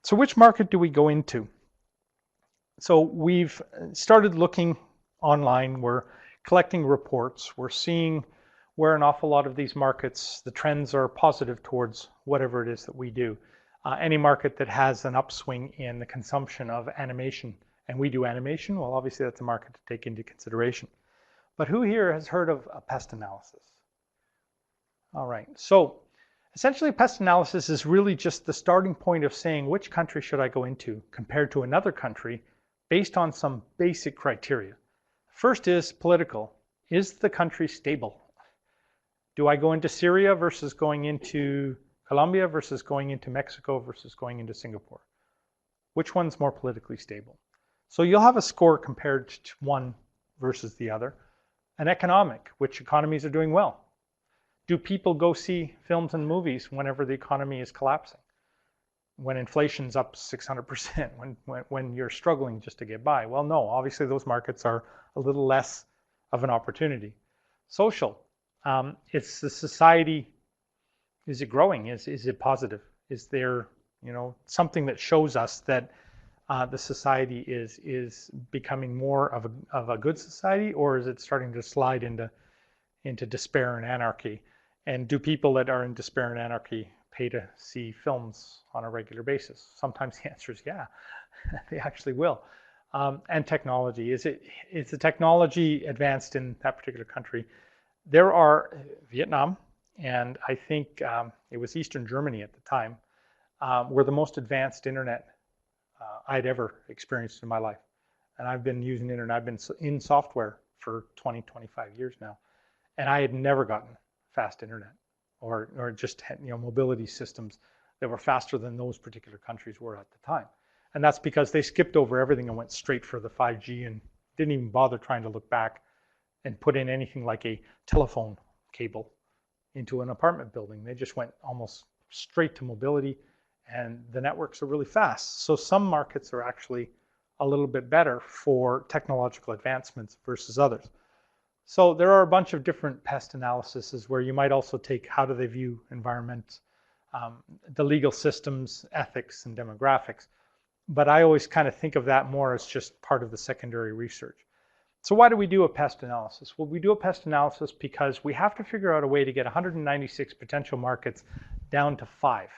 So which market do we go into? So we've started looking online. We're collecting reports. We're seeing where an awful lot of these markets, the trends are positive towards whatever it is that we do. Any market that has an upswing in the consumption of animation, and we do animation, well, obviously that's a market to take into consideration. But who here has heard of a PEST analysis? All right, so essentially PEST analysis is really just the starting point of saying which country should I go into compared to another country based on some basic criteria. First is political. Is the country stable? Do I go into Syria versus going into Colombia versus going into Mexico versus going into Singapore? Which one's more politically stable? So you'll have a score compared to one versus the other. An economic, which economies are doing well? Do people go see films and movies whenever the economy is collapsing? When inflation's up 600%, when you're struggling just to get by? Well, no, obviously those markets are a little less of an opportunity. Social, it's the society, is it growing? Is it positive? Is there, something that shows us that the society is becoming more of a good society, or is it starting to slide into despair and anarchy? And do people that are in despair and anarchy pay to see films on a regular basis? Sometimes the answer is yeah, they actually will. And technology, is the technology advanced in that particular country? There are Vietnam, and I think it was Eastern Germany at the time, were the most advanced internet I'd ever experienced in my life. And I've been using internet, I've been in software for 20, 25 years now. And I had never gotten fast internet or just mobility systems that were faster than those particular countries were at the time. And that's because they skipped over everything and went straight for the 5G and didn't even bother trying to look back and put in anything like a telephone cable into an apartment building. They just went almost straight to mobility, and the networks are really fast. So some markets are actually a little bit better for technological advancements versus others. So there are a bunch of different PEST analyses where you might also take how do they view environment, the legal systems, ethics, and demographics. But I always kind of think of that more as just part of the secondary research. So why do we do a PEST analysis? Well, we do a PEST analysis because we have to figure out a way to get 196 potential markets down to 5.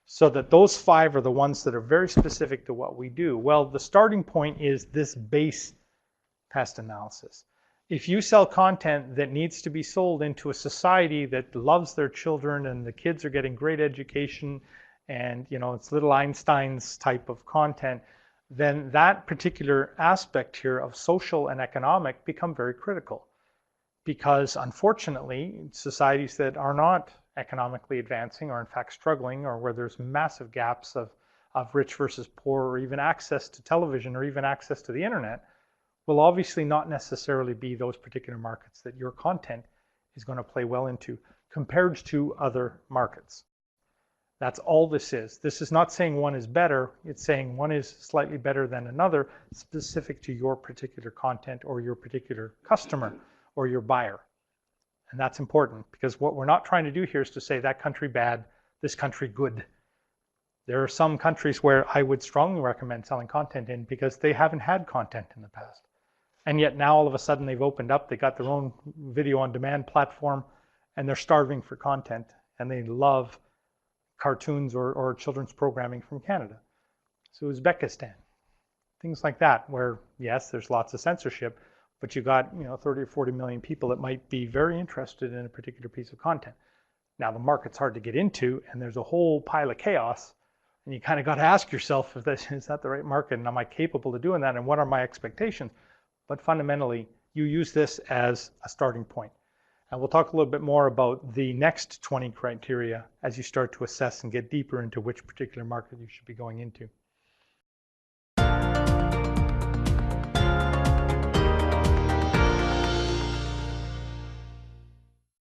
So that those 5 are the ones that are very specific to what we do. Well, the starting point is this base PEST analysis. If you sell content that needs to be sold into a society that loves their children and the kids are getting great education and it's little Einstein's type of content, then that particular aspect here of social and economic become very critical. Because unfortunately, societies that are not economically advancing or in fact struggling, or where there's massive gaps of rich versus poor, or even access to television or even access to the internet, will obviously not necessarily be those particular markets that your content is going to play well into compared to other markets. That's all this is. This is not saying one is better. It's saying one is slightly better than another specific to your particular content or your particular customer or your buyer. And that's important because what we're not trying to do here is to say that country bad, this country good. There are some countries where I would strongly recommend selling content in because they haven't had content in the past. And yet now all of a sudden they've opened up, they got their own video on demand platform, and they're starving for content, and they love cartoons or children's programming from Canada. So Uzbekistan, things like that, where yes, there's lots of censorship, but you got 30 or 40 million people that might be very interested in a particular piece of content. Now the market's hard to get into, and there's a whole pile of chaos, and you kind of got to ask yourself, is that the right market, and am I capable of doing that, and what are my expectations? But fundamentally, you use this as a starting point. And we'll talk a little bit more about the next 20 criteria as you start to assess and get deeper into which particular market you should be going into.